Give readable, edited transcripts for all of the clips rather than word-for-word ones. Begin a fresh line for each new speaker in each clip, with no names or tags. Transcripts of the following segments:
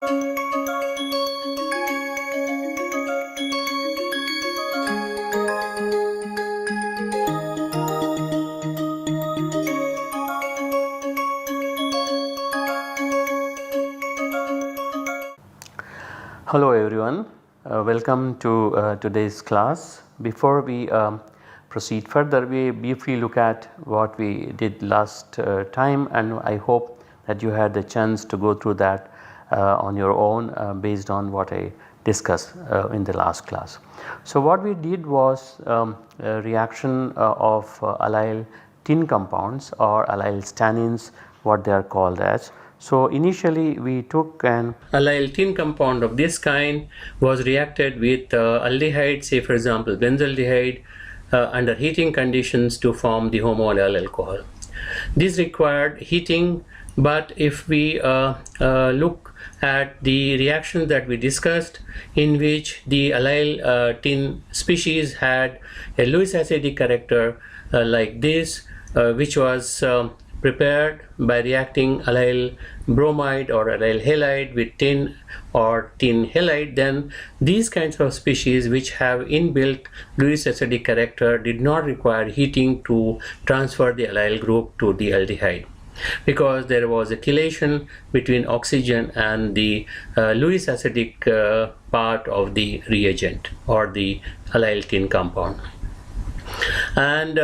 Hello everyone, welcome to today's class. Before we proceed further, we briefly look at what we did last time, and I hope that you had the chance to go through that on your own based on what I discussed in the last class. So what we did was a reaction of allyl tin compounds or allyl stanins, what they are called as. So initially we took an allyl tin compound of this kind, was reacted with aldehyde, say for example benzaldehyde, under heating conditions to form the homoallyl alcohol. This required heating, but if we look at the reactions that we discussed, in which the allyl tin species had a Lewis acidic character like this, which was prepared by reacting allyl bromide or allyl halide with tin or tin halide, then these kinds of species which have inbuilt Lewis acidic character did not require heating to transfer the allyl group to the aldehyde, because there was a chelation between oxygen and the Lewis acidic part of the reagent or the allyl tin compound. And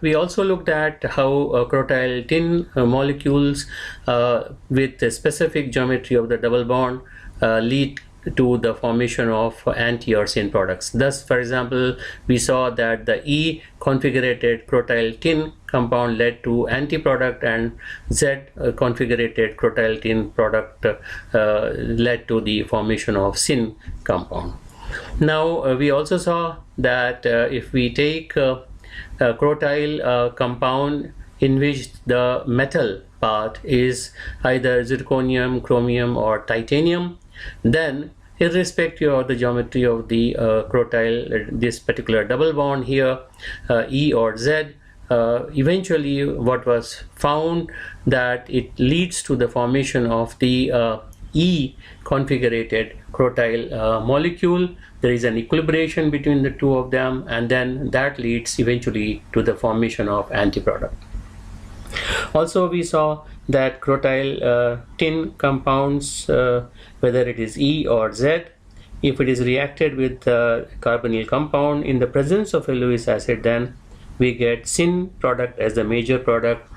we also looked at how crotyl tin molecules with a specific geometry of the double bond lead to the formation of anti or syn products. Thus, for example, we saw that the E configurated crotyl tin compound led to anti product, and Z configurated crotyl tin product led to the formation of syn compound. Now we also saw that if we take a crotyl compound in which the metal part is either zirconium, chromium or titanium, then irrespective of the geometry of the crotyl, this particular double bond here, E or Z, eventually what was found that it leads to the formation of the E configurated crotyl molecule. There is an equilibration between the two of them, and then that leads eventually to the formation of antiproduct. Also we saw that crotyl tin compounds, whether it is E or Z, if it is reacted with carbonyl compound in the presence of a Lewis acid, then we get syn product as the major product,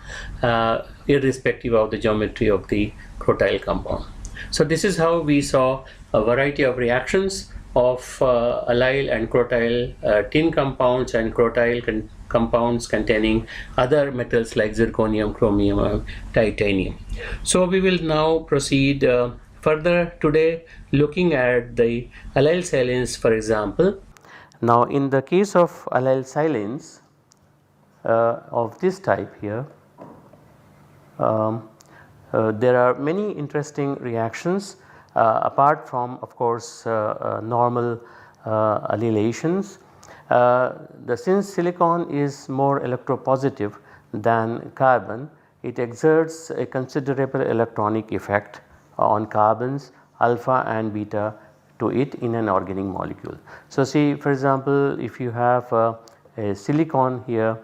irrespective of the geometry of the crotyl compound. So this is how we saw a variety of reactions of allyl and crotyl tin compounds and crotyl compounds containing other metals like zirconium, chromium, or titanium. So we will now proceed further today, looking at the allyl silanes, for example. Now in the case of allyl silanes of this type here, there are many interesting reactions apart from, of course, normal allylations. Since silicon is more electropositive than carbon, it exerts a considerable electronic effect on carbons alpha and beta to it in an organic molecule. So see, for example, if you have a silicon here,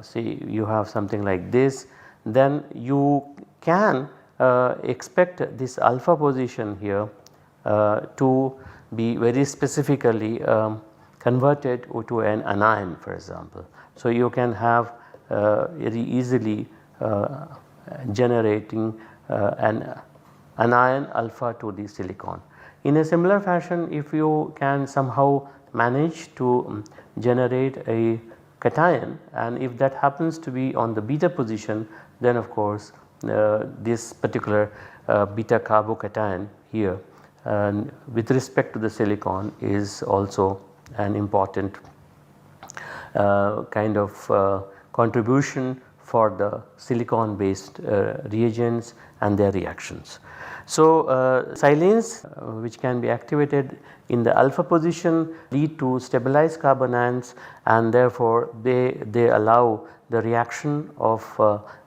see you have something like this, then you can expect this alpha position here to be very specifically converted to an anion, for example. So you can have very easily generating an anion alpha to the silicon. In a similar fashion, if you can somehow manage to generate a cation, and if that happens to be on the beta position, then of course this particular beta carbocation here with respect to the silicon is also an important kind of contribution for the silicon based reagents and their reactions. So silanes which can be activated in the alpha position lead to stabilized carbanions, and therefore they allow the reaction of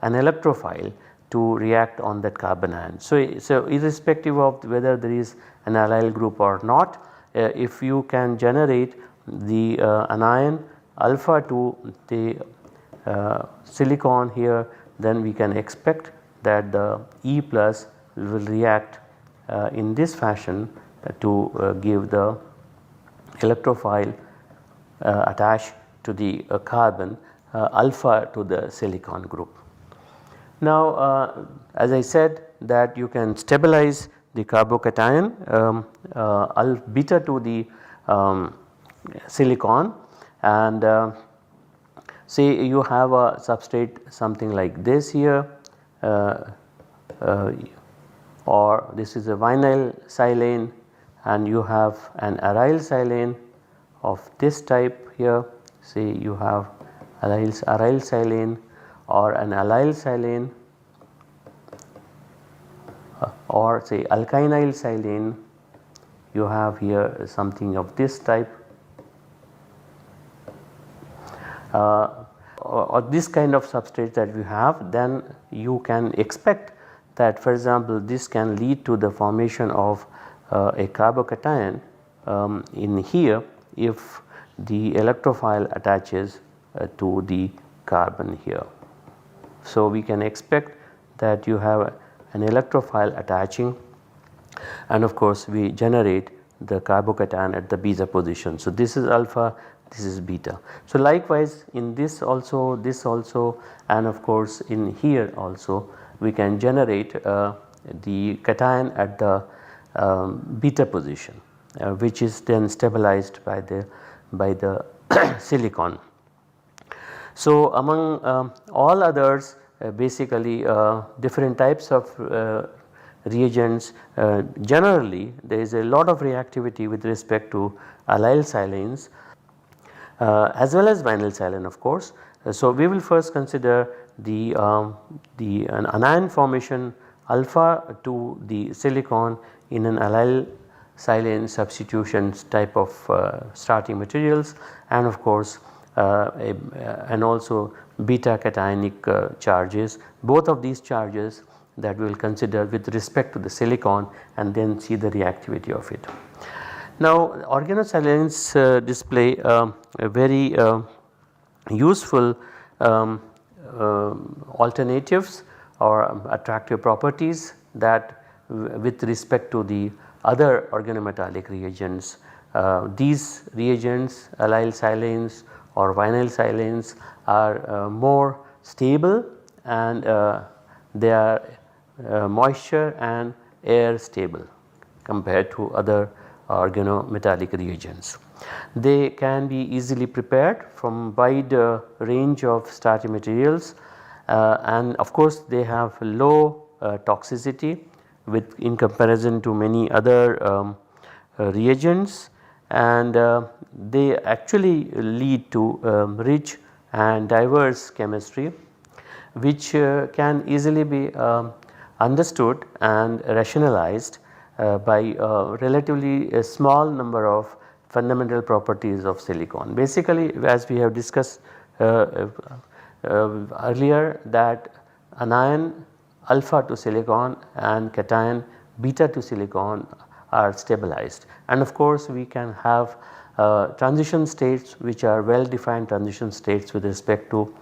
an electrophile to react on that carbon ion. So irrespective of whether there is an allyl group or not, if you can generate the anion alpha to the silicon here, then we can expect that the E plus will react in this fashion to give the electrophile attached to the carbon alpha to the silicon group. Now as I said that you can stabilize the carbocation beta to the silicon, and say you have a substrate something like this here, or this is a vinyl silane, and you have an aryl silane of this type here. Say you have aryl silane or an allyl silane, or say alkynyl silane, you have here something of this type, or this kind of substrate that we have, then you can expect that, for example, this can lead to the formation of a carbocation in here if the electrophile attaches to the carbon here. So we can expect that you have an electrophile attaching, and of course we generate the carbocation at the beta position. So this is alpha, this is beta. So likewise in this also, and of course in here also we can generate the cation at the beta position, which is then stabilized by the silicon. So among all others, basically different types of reagents, generally there is a lot of reactivity with respect to allyl silanes as well as vinyl silane, of course. So we will first consider the an anion formation alpha to the silicon in an allyl silane substitutions type of starting materials, and of course and also beta cationic charges. Both of these charges that we will consider with respect to the silicon and then see the reactivity of it. Now organosilanes display a very useful alternatives or attractive properties that with respect to the other organometallic reagents. These reagents, allyl silanes or vinyl silanes, are more stable, and they are moisture and air stable compared to other organometallic reagents. They can be easily prepared from wide range of starting materials, and of course they have low toxicity with in comparison to many other reagents, and they actually lead to rich and diverse chemistry, which can easily be understood and rationalized by relatively a small number of fundamental properties of silicon. Basically, as we have discussed earlier, that anion alpha to silicon and cation beta to silicon are stabilized, and of course we can have transition states which are well defined transition states with respect to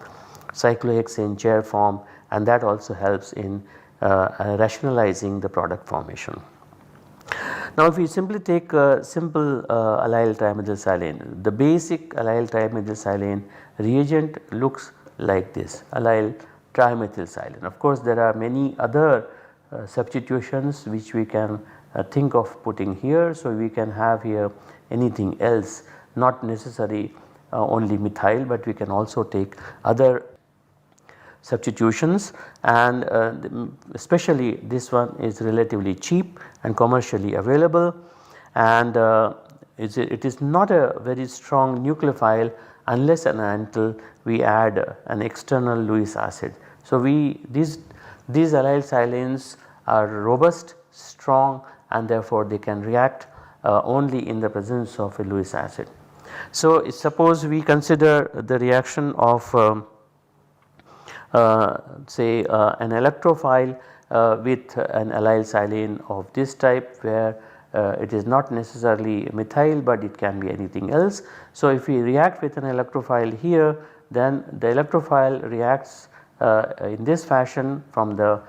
cyclohexane chair form, and that also helps in rationalizing the product formation. Now if we simply take a simple allyl trimethylsilane, the basic allyl trimethylsilane reagent looks like this, allyl trimethylsilane. Of course there are many other substitutions which we can think of putting here. So we can have here anything else, not necessary only methyl, but we can also take other substitutions, and especially this one is relatively cheap and commercially available, and it is not a very strong nucleophile unless and until we add an external Lewis acid. So these allyl silanes are robust, strong, and therefore they can react only in the presence of a Lewis acid. So suppose we consider the reaction of say an electrophile with an allyl silane of this type, where it is not necessarily methyl, but it can be anything else. So, if we react with an electrophile here, then the electrophile reacts in this fashion from the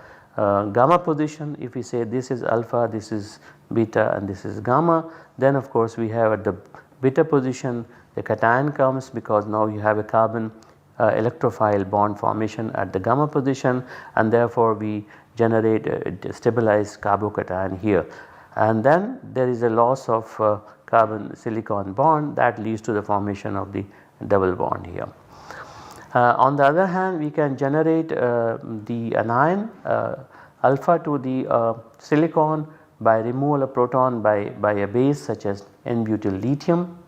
gamma position. If we say this is alpha, this is beta, and this is gamma, then of course we have at the beta position the cation comes, because now you have a carbon electrophile bond formation at the gamma position, and therefore we generate a stabilized carbocation here, and then there is a loss of carbon silicon bond that leads to the formation of the double bond here. On the other hand, we can generate the anion alpha to the silicon by removal of proton by a base such as N-butyl lithium,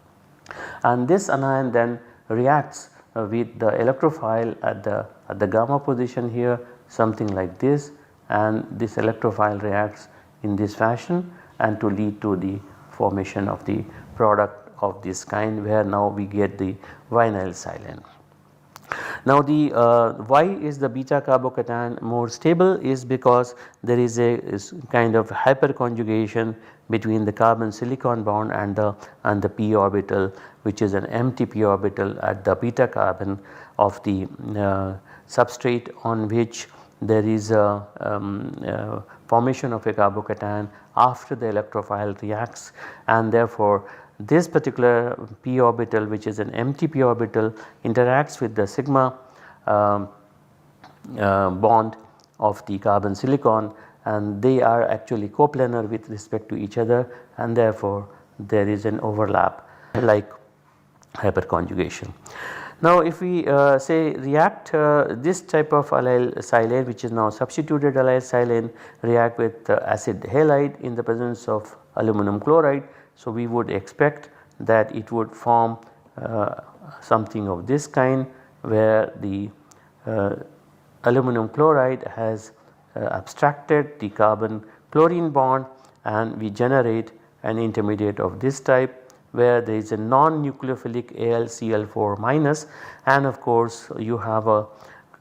and this anion then reacts with the electrophile at the gamma position here, something like this, and this electrophile reacts in this fashion and to lead to the formation of the product of this kind, where now we get the vinyl silane. Now the why is the beta carbocation more stable is because there is a kind of hyperconjugation between the carbon silicon bond and the p orbital, which is an empty p orbital at the beta carbon of the substrate, on which there is a formation of a carbocation after the electrophile reacts, and therefore this particular p orbital, which is an empty p orbital, interacts with the sigma bond of the carbon silicon, and they are actually coplanar with respect to each other, and therefore there is an overlap like hyperconjugation. Now if we say react this type of allyl silane, which is now substituted allyl silane, react with acid halide in the presence of aluminum chloride. So we would expect that it would form something of this kind, where the aluminum chloride has abstracted the carbon chlorine bond, and we generate an intermediate of this type, where there is a non-nucleophilic AlCl4 minus, and of course you have a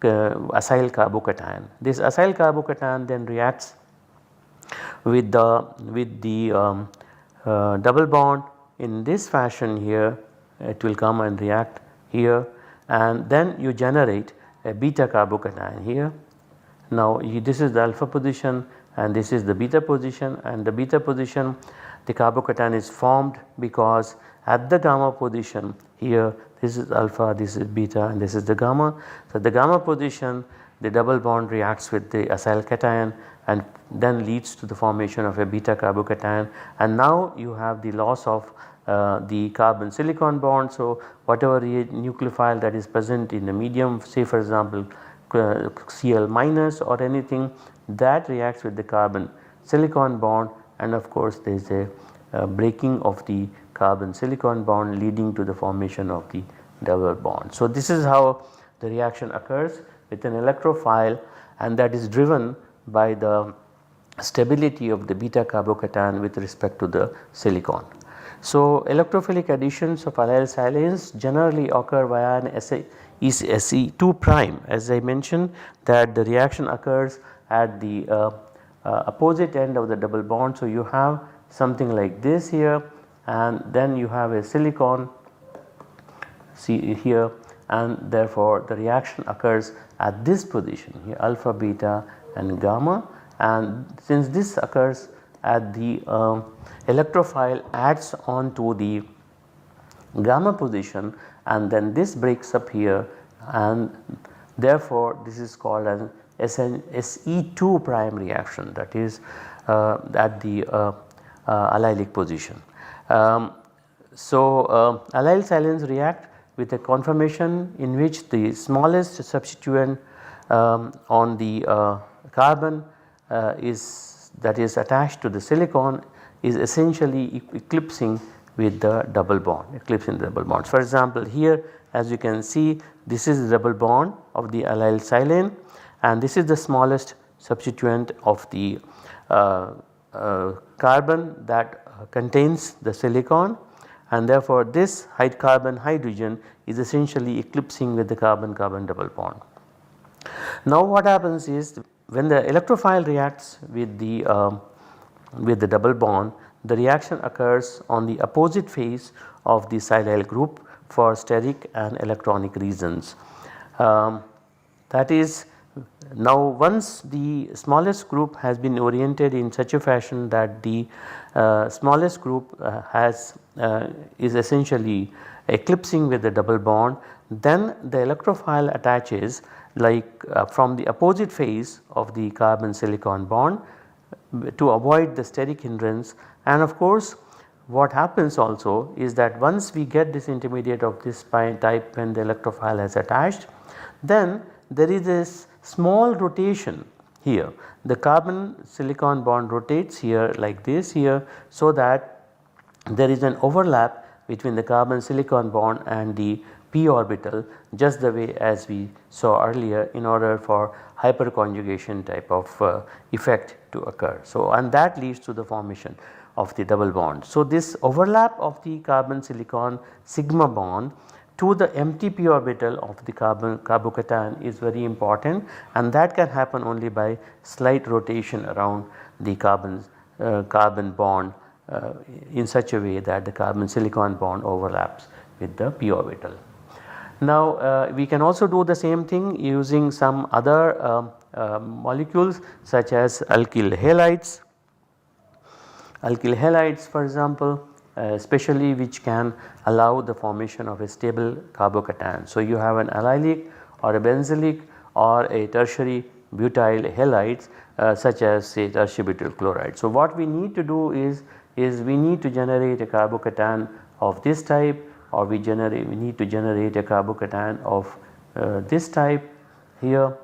acyl carbocation. This acyl carbocation then reacts with the double bond in this fashion here. It will come and react here, and then you generate a beta carbocation here. Now this is the alpha position and this is the beta position, and the beta position the carbocation is formed because at the gamma position here, this is alpha, this is beta, and this is the gamma. So at the gamma position the double bond reacts with the acyl cation and then leads to the formation of a beta carbocation, and now you have the loss of the carbon silicon bond. So whatever nucleophile that is present in the medium, say for example Cl minus or anything, that reacts with the carbon silicon bond, and of course there is a breaking of the carbon silicon bond leading to the formation of the double bond. So this is how the reaction occurs with an electrophile, and that is driven by the stability of the beta carbocation with respect to the silicon. So electrophilic additions of allyl silanes generally occur via an Se2 prime, as I mentioned that the reaction occurs at the opposite end of the double bond. So you have something like this here, and then you have a silicon here, and therefore the reaction occurs at this position here, alpha, beta and gamma, and since this occurs at the electrophile adds on to the gamma position, and then this breaks up here, and therefore this is called an Se2 prime reaction, that is at the allylic position. So allyl silanes react with a conformation in which the smallest substituent on the carbon that is attached to the silicon is essentially eclipsing with the double bond, eclipsing the double bonds. For example, here as you can see, this is the double bond of the allyl silane, and this is the smallest substituent of the carbon that contains the silicon, and therefore this carbon hydrogen is essentially eclipsing with the carbon carbon double bond. Now what happens is when the electrophile reacts with the double bond, the reaction occurs on the opposite phase of the silyl group for steric and electronic reasons. That is, now once the smallest group has been oriented in such a fashion that the smallest group is essentially eclipsing with the double bond, then the electrophile attaches like from the opposite phase of the carbon silicon bond to avoid the steric hindrance. And of course what happens also is that once we get this intermediate of this type when the electrophile has attached, then there is this small rotation here. The carbon silicon bond rotates here like this here, so that there is an overlap between the carbon silicon bond and the p orbital, just the way as we saw earlier, in order for hyperconjugation type of effect to occur. So, and that leads to the formation of the double bond. So, this overlap of the carbon silicon sigma bond to the empty p orbital of the carbocation is very important, and that can happen only by slight rotation around the carbon bond in such a way that the carbon silicon bond overlaps with the p orbital. Now we can also do the same thing using some other molecules such as alkyl halides. Alkyl halides, for example, especially which can allow the formation of a stable carbocation. So, you have an allylic or a benzylic or a tertiary butyl halides such as say tertiary chloride. So, what we need to do is we need to generate a carbocation of this type, or we need to generate a carbocation of this type here,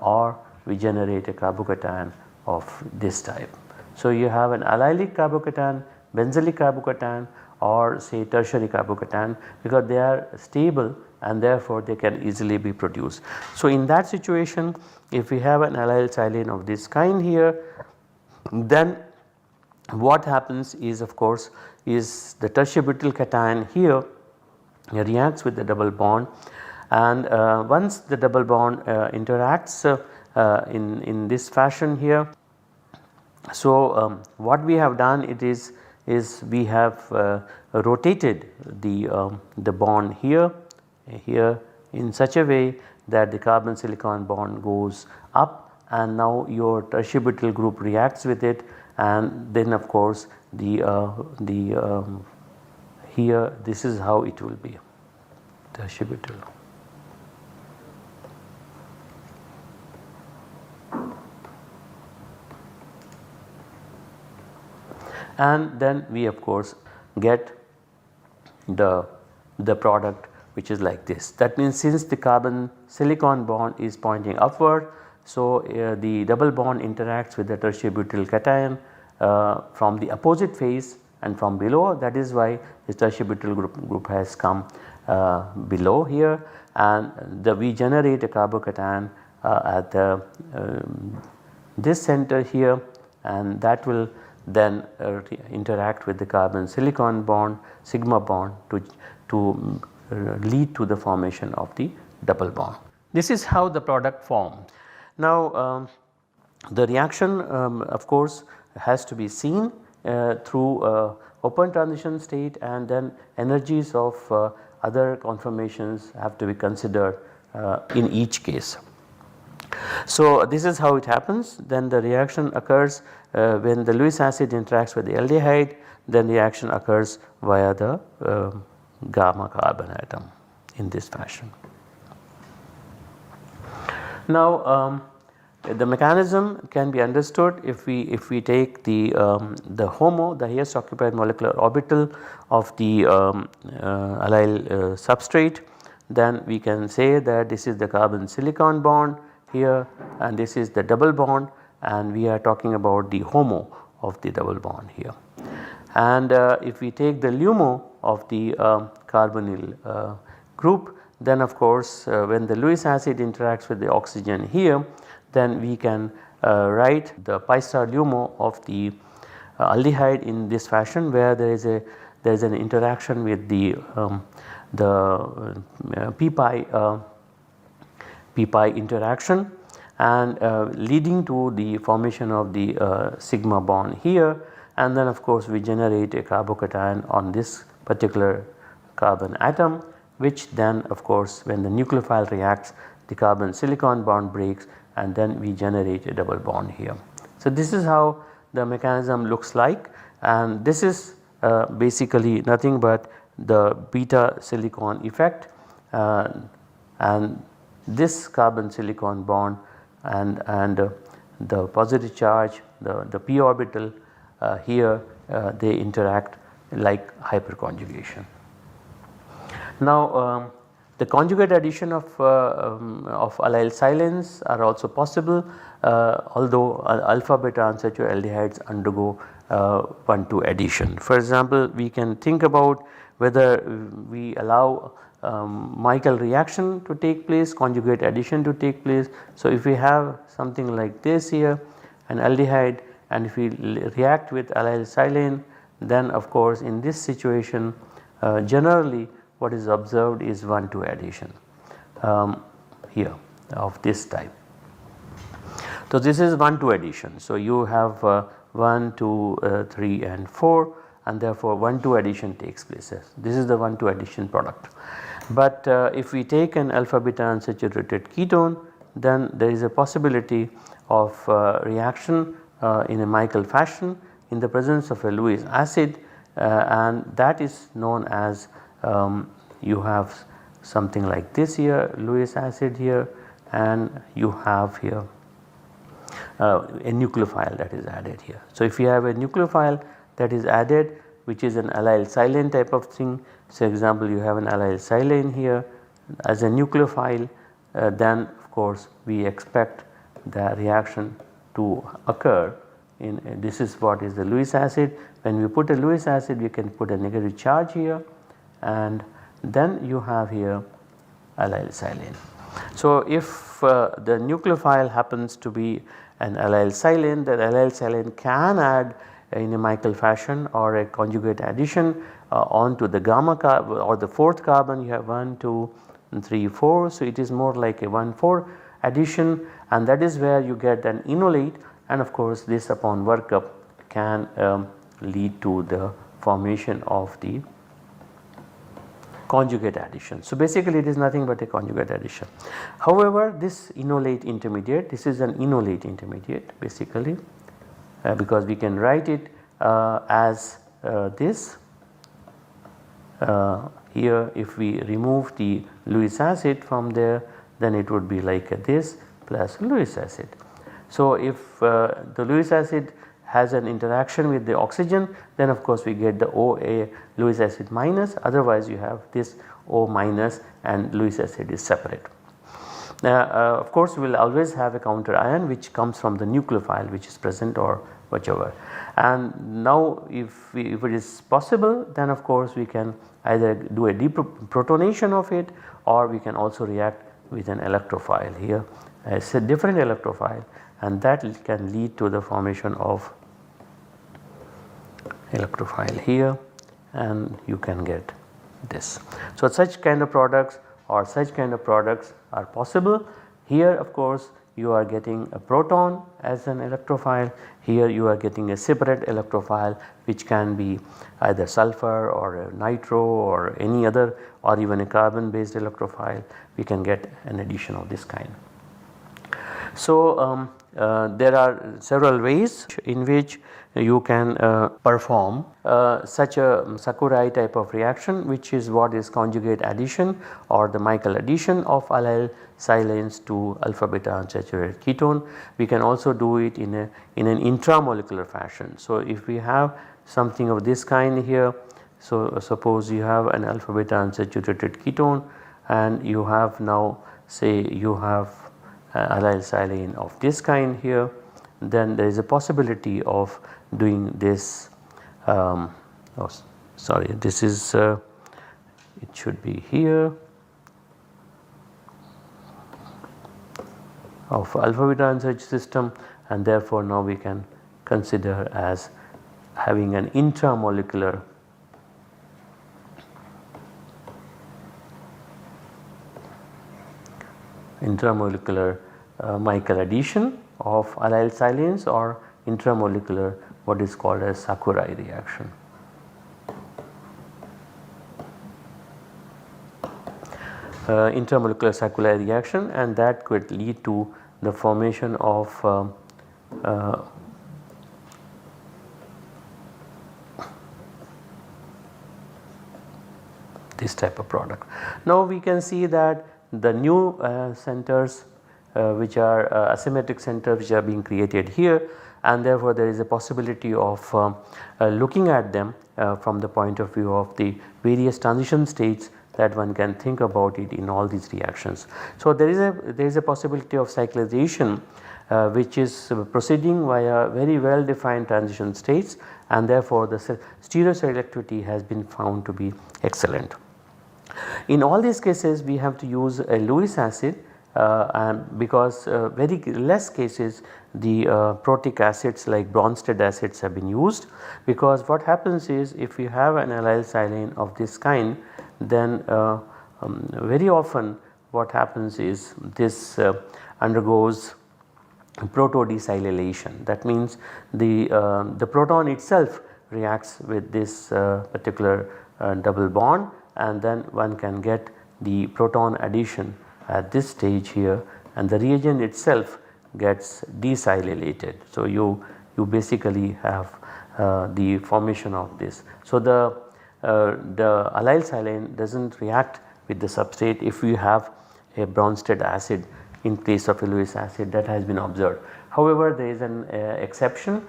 or we generate a carbocation of this type. So, you have an allylic carbocation, benzylic carbocation, or say tertiary carbocation, because they are stable and therefore they can easily be produced. So, in that situation, if we have an allyl silane of this kind here, then what happens is, of course, is the tertiary butyl cation here reacts with the double bond, and once the double bond interacts in this fashion here. So, what we have done is we have rotated the bond here in such a way that the carbon silicon bond goes up, and now your tertiary butyl group reacts with it, and then of course here this is how it will be, tertiary butyl. And then we of course get the product which is like this. That means since the carbon silicon bond is pointing upward, so the double bond interacts with the tertiary butyl cation from the opposite phase and from below. That is why the tertiary butyl group has come below here, and we generate a carbocation at this center here, and that will then interact with the carbon silicon bond sigma bond to lead to the formation of the double bond. This is how the product forms. Now the reaction of course has to be seen through open transition state, and then energies of other conformations have to be considered in each case. So, this is how it happens. Then the reaction occurs when the Lewis acid interacts with the aldehyde, then reaction occurs via the gamma carbon atom in this fashion. Now the mechanism can be understood if we take the HOMO, the highest occupied molecular orbital of the allyl substrate, then we can say that this is the carbon silicon bond here, and this is the double bond, and we are talking about the HOMO of the double bond here. And if we take the LUMO of the carbonyl group, then of course when the Lewis acid interacts with the oxygen here, then we can write the pi star LUMO of the aldehyde in this fashion, where there is an interaction with the p pi p pi interaction and leading to the formation of the sigma bond here, and then of course we generate a carbocation on this particular carbon atom, which then of course when the nucleophile reacts, the carbon silicon bond breaks and then we generate a double bond here. So this is how the mechanism looks like, and this is basically nothing but the beta silicon effect, and this carbon silicon bond and the positive charge, the p orbital here, they interact like hyperconjugation. Now the conjugate addition of allyl silanes are also possible, although alpha beta unsaturated aldehydes undergo 1,2 addition. For example, we can think about whether we allow Michael reaction to take place, conjugate addition to take place. So if we have something like this here, an aldehyde, and if we react with allyl silane, then of course in this situation generally what is observed is 1,2 addition here of this type. So this is 1,2 addition. So you have 1, 2, 3 and 4, and therefore 1,2 addition takes place. This is the 1,2 addition product. But if we take an alpha beta unsaturated ketone, then there is a possibility of reaction in a Michael fashion in the presence of a Lewis acid, and that is known as you have something like this here, Lewis acid here, and you have here a nucleophile that is added here. So if you have a nucleophile that is added, which is an allyl silane type of thing, so example you have an allyl silane here as a nucleophile, then of course we expect the reaction to occur in this is what is the Lewis acid. When we put a Lewis acid, we can put a negative charge here, and then you have here allyl silane. So if the nucleophile happens to be an allyl silane, that allyl silane can add in a Michael fashion or a conjugate addition onto the gamma carbon or the 4th carbon. You have 1, 2, 3, 4. So it is more like a 1,4 addition, and that is where you get an enolate, and of course this upon workup can lead to the formation of the conjugate addition. So basically it is nothing but a conjugate addition. However, this enolate intermediate, this is an enolate intermediate basically, because we can write it as this here. If we remove the Lewis acid from there, then it would be like this plus Lewis acid. So if the Lewis acid has an interaction with the oxygen, then of course we get the OA Lewis acid minus, otherwise you have this O minus and Lewis acid is separate. Of course we will always have a counter ion which comes from the nucleophile which is present or whichever, and now if it is possible, then of course we can either do a deprotonation of it, or we can also react with an electrophile here, it's a different electrophile, and that can lead to the formation of electrophile here, and you can get this. So such kind of products are possible. Here of course you are getting a proton as an electrophile, here you are getting a separate electrophile which can be either sulfur or a nitro or any other, or even a carbon based electrophile. We can get an addition of this kind. So there are several ways in which you can perform such a Sakurai type of reaction, which is what is conjugate addition or the Michael addition of allyl silanes to alpha beta unsaturated ketone. We can also do it in an intramolecular fashion. So if we have something of this kind here, so suppose you have an alpha beta unsaturated ketone and you have now say you have allyl silane of this kind here, then there is a possibility of doing this. This is it should be here of alpha beta unsaturated system, and therefore now we can consider as having an intramolecular intramolecular Michael addition of allyl silanes or intramolecular what is called as Sakurai reaction. Intramolecular Sakurai reaction, and that could lead to the formation of this type of product. Now we can see that the new centers which are asymmetric centers which are being created here, and therefore there is a possibility of looking at them from the point of view of the various transition states that one can think about it in all these reactions. So there is a possibility of cyclization which is proceeding via very well defined transition states, and therefore the stereoselectivity has been found to be excellent. In all these cases we have to use a Lewis acid because very less cases the protic acids like Bronsted acids have been used, because what happens is if you have an allyl silane of this kind, then very often what happens is this undergoes proto-desilylation. That means the proton itself reacts with this particular double bond, and then one can get the proton addition at this stage here, and the reagent itself gets desilylated. So you basically have the formation of this. So the allyl silane does not react with the substrate if you have a Bronsted acid in place of a Lewis acid, that has been observed. However, there is an exception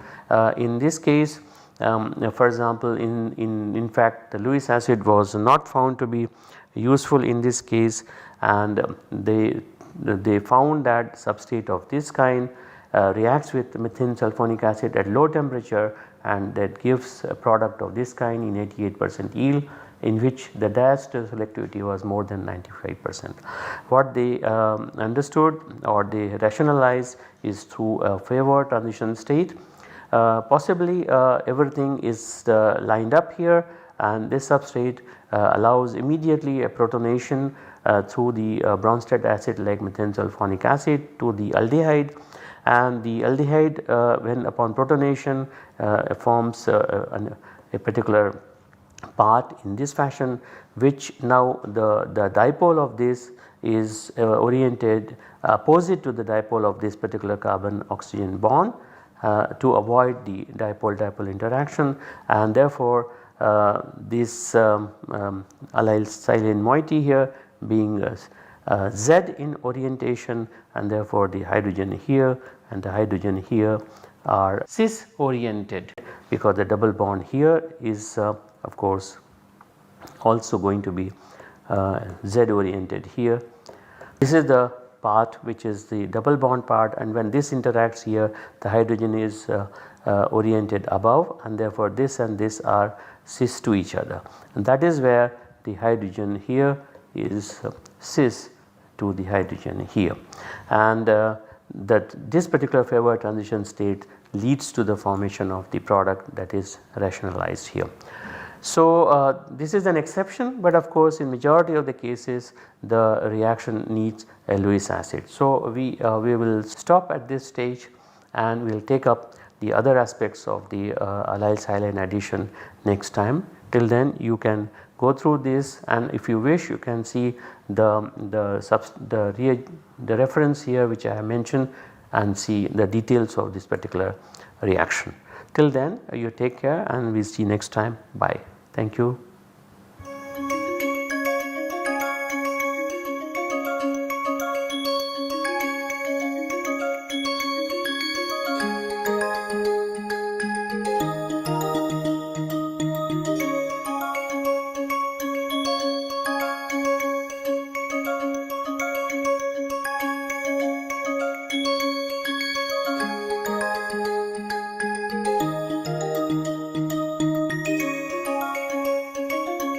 in this case. For example, in fact the Lewis acid was not found to be useful in this case, and they found that substrate of this kind reacts with methane sulfonic acid at low temperature, and that gives a product of this kind in 88% yield, in which the diacetyl selectivity was more than 95%. What they understood or they rationalized is through a favored transition state. Possibly everything is lined up here, and this substrate allows immediately a protonation through the Bronsted acid like methane sulfonic acid to the aldehyde, and the aldehyde when upon protonation forms a particular part in this fashion, which now the dipole of this is oriented opposite to the dipole of this particular carbon oxygen bond to avoid the dipole-dipole interaction, and therefore this allyl silane moiety here being Z in orientation, and therefore the hydrogen here and the hydrogen here are cis oriented, because the double bond here is of course also going to be Z oriented here. This is the part which is the double bond part, and when this interacts here the hydrogen is oriented above, and therefore this and this are cis to each other, and that is where the hydrogen here is cis to the hydrogen here, and that this particular favored transition state leads to the formation of the product that is rationalized here. So this is an exception, but of course in majority of the cases the reaction needs a Lewis acid. So we will stop at this stage, and we will take up the other aspects of the allyl silane addition next time. Till then you can go through this, and if you wish you can see the reference here which I have mentioned, and see the details of this particular reaction. Till then you take care, and we will see next time. Bye. Thank you.